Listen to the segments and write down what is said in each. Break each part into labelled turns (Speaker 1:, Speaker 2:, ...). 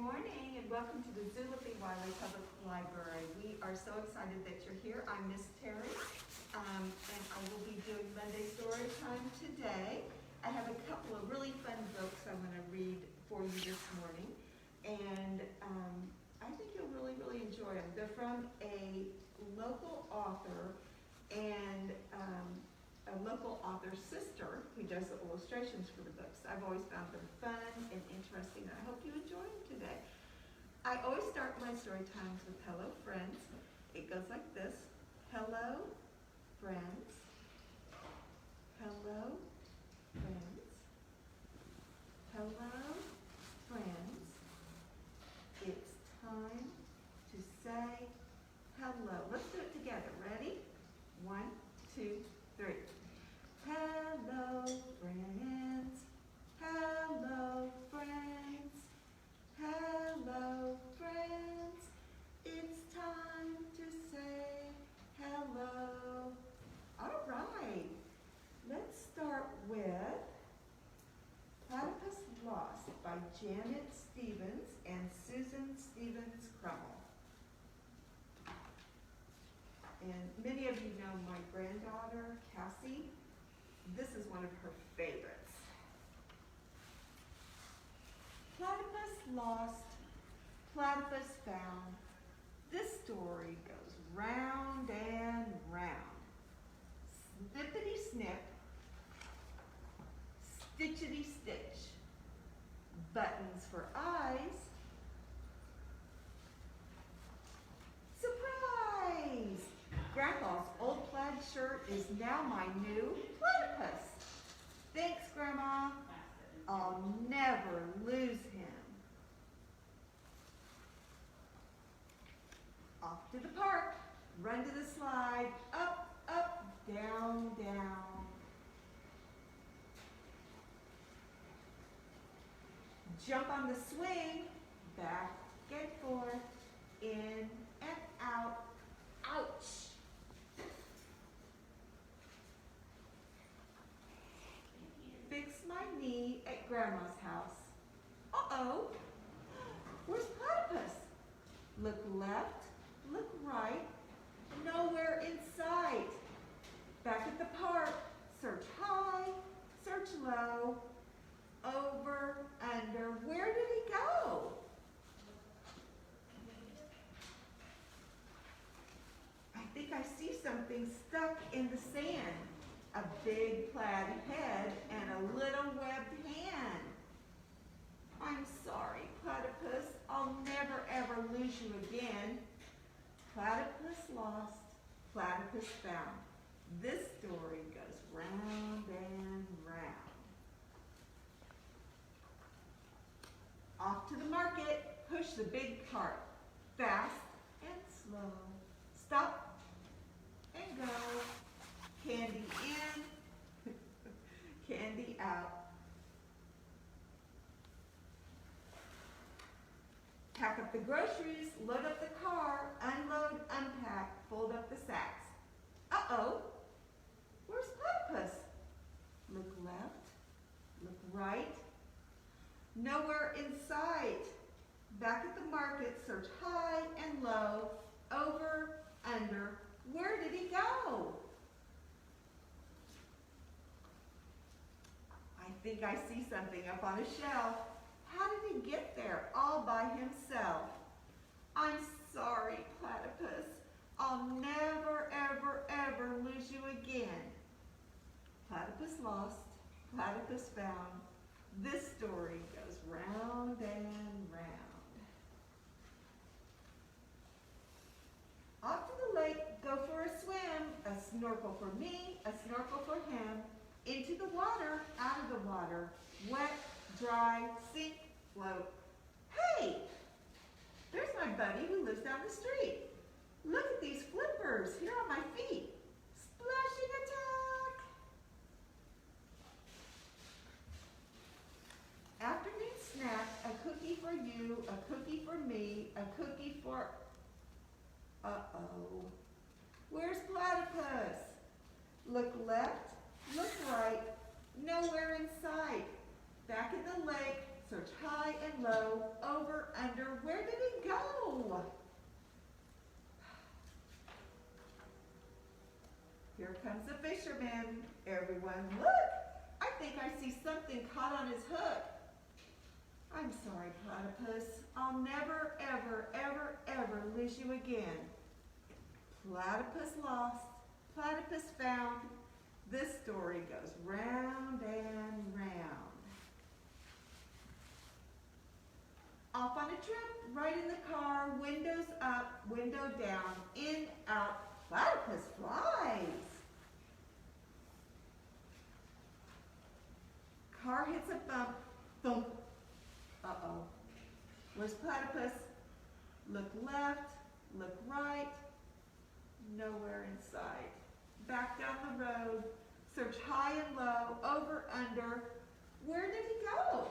Speaker 1: morning and welcome to the Zulipee Wiley Public Library. We are so excited that you're here. I'm Miss Terry, and I will be doing Monday story time today. I have a couple of really fun books I'm going to read for you this morning, and I think you'll really enjoy them. They're from a local author and a local author's sister who does the illustrations for the books. I've always found them fun and interesting, and I hope you enjoy them today. I always start my story times with hello friends. It goes like this. Hello friends. Hello friends. Hello friends. It's time to say hello. Let's do it together. Ready? 1, 2, 3. Hello friends. Hello friends. Hello friends. It's time to say hello. All right. Let's start with Platypus Lost by Janet Stevens and Susan Stevens Crummell. And many of you know my granddaughter, Cassie. This is one of her favorites. Platypus lost, platypus found. This story goes round and round. Snippity snip, stitchity stitch. Buttons for eyes. Surprise! Grandpa's old plaid shirt is now my new platypus. Thanks, Grandma. I'll never lose him. Off to the park. Run to the slide. Up, up, down, down. Jump on the swing. Back and forth. In and out. Ouch! Fix my knee at Grandma's house. Uh-oh! Where's Platypus? Look left, look right, nowhere in sight. Back at the park, search high, search low, over, under. Where did he go? I think I see something stuck in the sand. A big plaid head and a little webbed hand. I'm sorry, Platypus. I'll never ever lose you again. Platypus lost, platypus found. This story goes round and round. Off to the market, push the big cart. Fast and slow. Stop and go. Candy in, candy out. Pack up the groceries, load up the car, unload, unpack, fold up the sacks. Uh-oh, where's Platypus? Look left, look right, nowhere in sight. Back at the market, search high and low, over, under. Where did he go? I think I see something up on a shelf. How did he get there all by himself? I'm sorry, Platypus. I'll never, ever lose you again. Platypus lost, platypus found. This story goes round and round. Off to the lake, go for a swim. A snorkel for me, a snorkel for him. Into the water, out of the water. Wet, dry, sink, float. Hey, there's my buddy who lives down the street. Look at these flippers here on my feet. Splashing attack. Afternoon snack, a cookie for you, a cookie for me, a cookie for... Uh-oh. Where's Platypus? Look left, look right, nowhere in sight. Back at the lake, search high and low, over, under. Where did he go? Here comes the fisherman. Everyone, look! I think I see something caught on his hook. I'm sorry, platypus. I'll never, ever, ever, ever lose you again. Platypus lost, platypus found. This story goes round and round. Off on a trip, right in the car, windows up, window down, in, out, platypus flies. Car hits a bump, thump. Uh-oh. Where's platypus? Look left, look right, nowhere in sight. Back down the road, search high and low, over, under. Where did he go?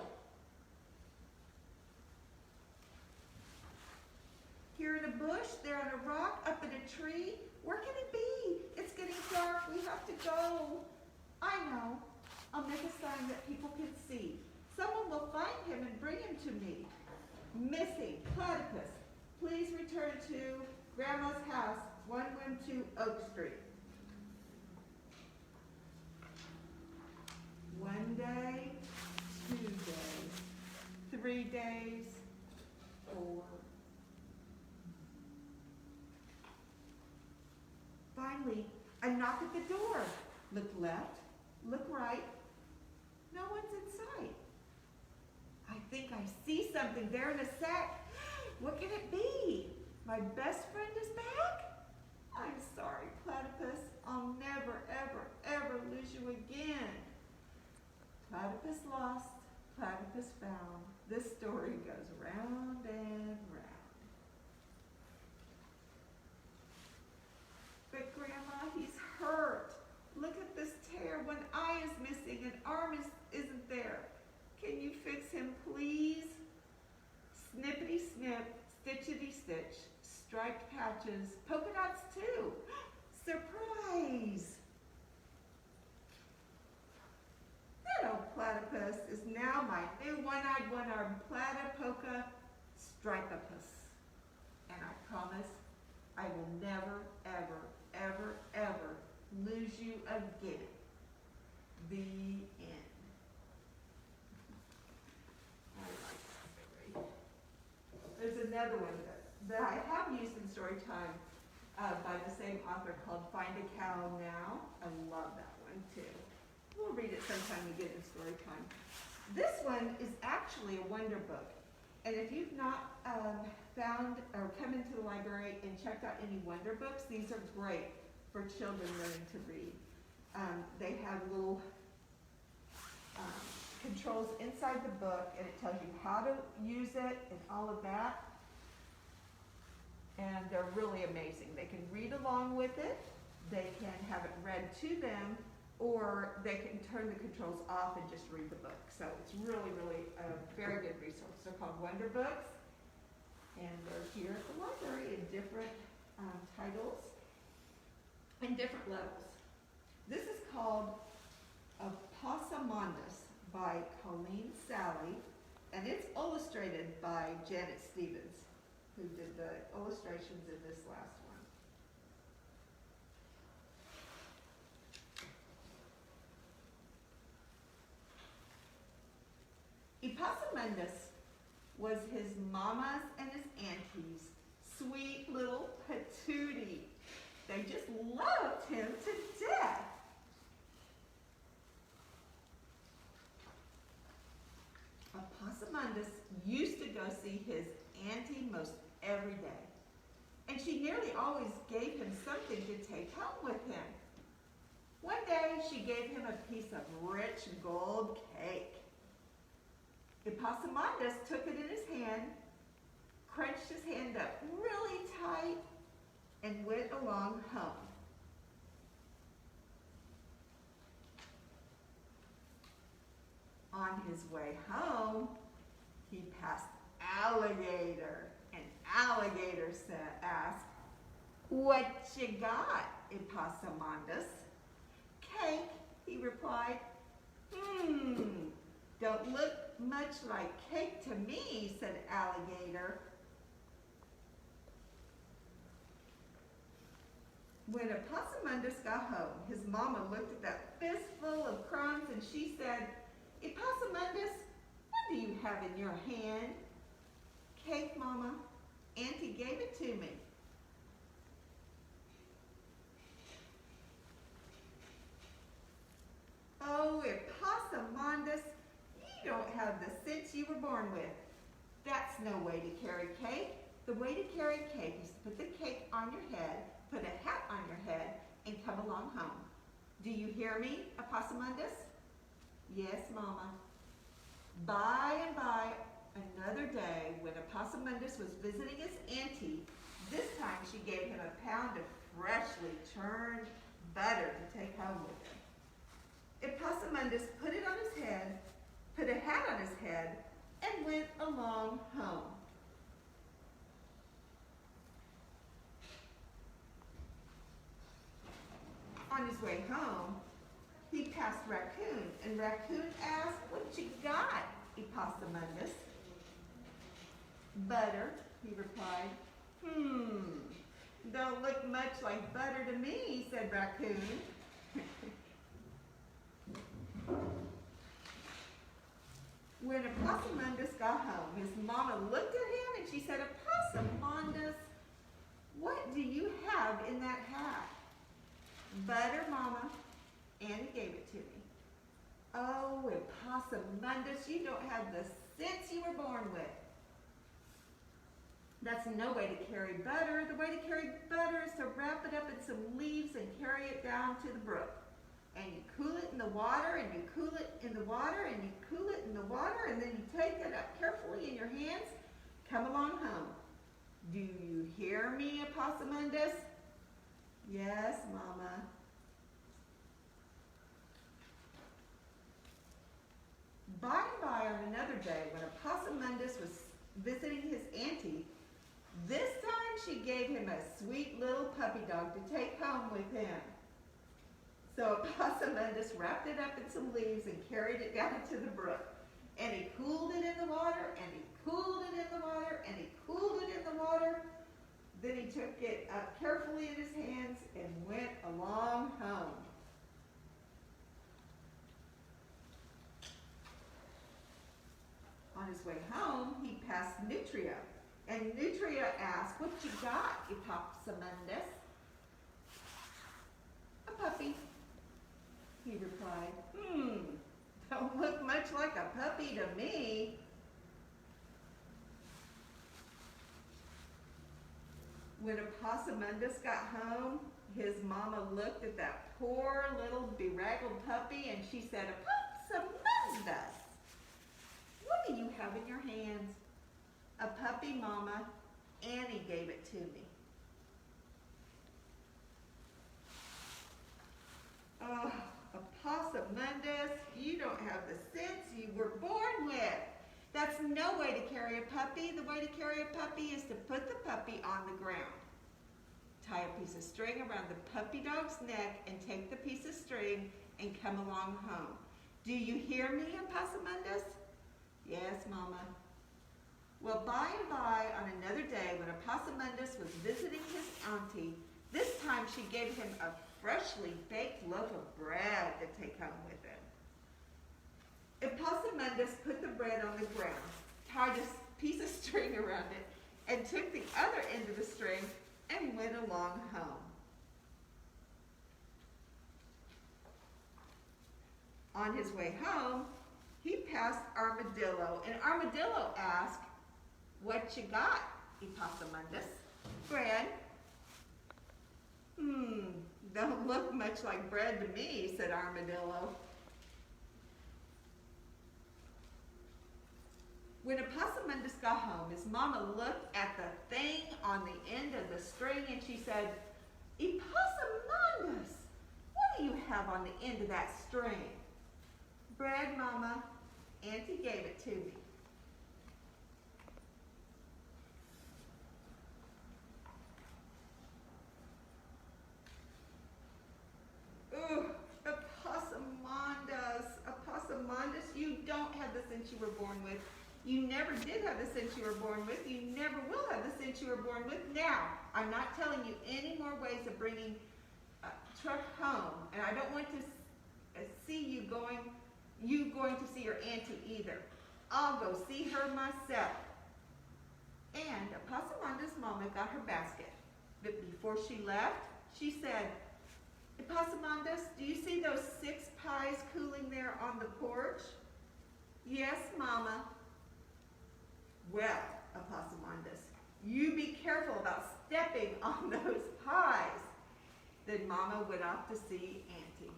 Speaker 1: Here in a bush, there on a rock, up in a tree. Where can it be? It's getting dark, we have to go. I know. I'll make a sign that people can see. Someone will find him and bring him to me. Missing, platypus. Please return to Grandma's house, 112 Oak Street. 1 day, 2 days, 3 days, 4. Finally, a knock at the door. Look left, look right. No one's in sight. I think I see something there in a sack. What can it be? My best friend is back? I'm sorry, platypus. I'll never, ever, ever lose you again. Platypus lost, platypus found. This story goes round and round. But Grandma, he's hurt. Look at this tear. One eye is missing, an arm isn't there. Can you fix him, please? Snippity snip, stitchity stitch, striped patches, polka dots too. Surprise! That old platypus is now my new one-eyed, one-armed platypoca stripopus. And I promise I will never, ever, ever, ever lose you again. The end. I like that story. There's another one that I have used in Storytime by the same author called Find a Cow Now. I love that one too. We'll read it sometime we get in Storytime. This one is actually a wonder book. And if you've not found or come into the library and checked out any wonder books, these are great for children learning to read. They have little controls inside the book, and it tells you how to use it and all of that. And they're really amazing. They can read along with it, they can have it read to them, or they can turn the controls off and just read the book. So it's really, really a very good resource. They're called Wonder Books, and they're here at the library in different titles and different levels. This is called Opossumondus by Colleen Sally, and it's illustrated by Janet Stevens, who did the illustrations in this last one. Opossumondus was his mama's and his auntie's sweet little patootie. They just loved him to death. Opossumondus used to go see his auntie most every day, and she nearly always gave him something to take home with him. One day, she gave him a piece of rich gold cake. Opossumondus took it in his hand, crunched his hand up really tight, and went along home. On his way home, he passed Alligator, and Alligator asked, "What you got, Opossumondus?" "Cake," he replied. Don't look much like cake to me, said Alligator. When Opossumundus got home, his mama looked at that fistful of crumbs and she said, Opossumundus, what do you have in your hand? Cake, Mama. Auntie gave it to me. Oh, Opossumundus, you don't have the sense you were born with. That's no way to carry cake. The way to carry cake is to put the cake on your head, put a hat on your head, and come along home. Do you hear me, Opossumundus? Yes, Mama. By and by, another day, when Opossumundus was visiting his auntie, this time she gave him a pound of freshly churned butter to take home with him. Opossumundus put it on his head, put a hat on his head, and went along home. On his way home, he passed Raccoon, and Raccoon asked, what you got, Opossumundus? Butter, he replied. Don't look much like butter to me, said Raccoon. When Opossumundus got home, his mama looked at him and she said, Opossumundus, what do you have in that hat? Butter, Mama. Annie gave it to me. Oh, Opossumundus, you don't have the sense you were born with. That's no way to carry butter. The way to carry butter is to wrap it up in some leaves and carry it down to the brook. And you cool it in the water, and you cool it in the water, and you cool it in the water, and then you take it up carefully in your hands. Come along home. Do you hear me, Opossumundus? Yes, Mama. By and by on another day, when Opossumundus was visiting his auntie, this time she gave him a sweet little puppy dog to take home with him. So Opossumundus wrapped it up in some leaves and carried it down to the brook. And he cooled it in the water, and he cooled it in the water, and he cooled it in the water. Then he took it up carefully in his hands and went along home. On his way home, he passed Nutria. And Nutria asked, what you got, Opossumundus? A puppy, he replied. Don't look much like a puppy to me. When Opossumundus got home, his mama looked at that poor little bedraggled puppy and she said, Opossumundus, what do you have in your hands? A puppy, Mama. Annie gave it to me. Oh, Opossumundus, you don't have the sense you were born with. That's no way to carry a puppy. The way to carry a puppy is to put the puppy on the ground. Tie a piece of string around the puppy dog's neck and take the piece of string and come along home. Do you hear me, Opossumundus? Yes, Mama. Well, by and by, on another day, when Opossumundus was visiting his auntie, this time she gave him a freshly baked loaf of bread to take home with him. Opossumundus put the bread on the ground, tied a piece of string around it, and took the other end of the string and went along home. On his way home, he passed Armadillo, and Armadillo asked, what you got, Opossumundus? Bread. Don't look much like bread to me, said Armadillo. When Opossumundus got home, his mama looked at the thing on the end of the string and she said, Opossumundus, what do you have on the end of that string? Bread, Mama. Auntie gave it to me. Opossumundus, you don't have the You never did have the sense you were born with. You never will have the sense you were born with. Now, I'm not telling you any more ways of bringing truck home, and I don't want to see you going to see your auntie either. I'll go see her myself. And Epasimanda's mama got her basket. But before she left, she said, Epasimandas, do you see those 6 pies cooling there on the porch? Yes, Mama. Well, Epasimandas, you be careful about stepping on those pies. Then Mama went off to see Auntie.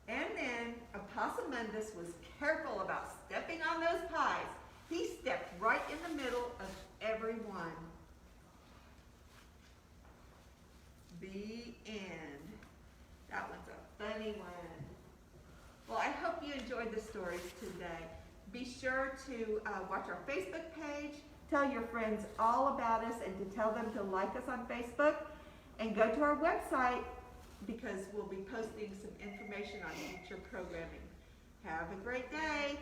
Speaker 1: And then Epasimandas was careful about stepping on those pies. He stepped right in the middle of everyone. The end. That one's a funny one. Well, I hope you enjoyed the stories today. Be sure to watch our Facebook page, tell your friends all about us, and to tell them to like us on Facebook, and go to our website because we'll be posting some information on future programming. Have a great day.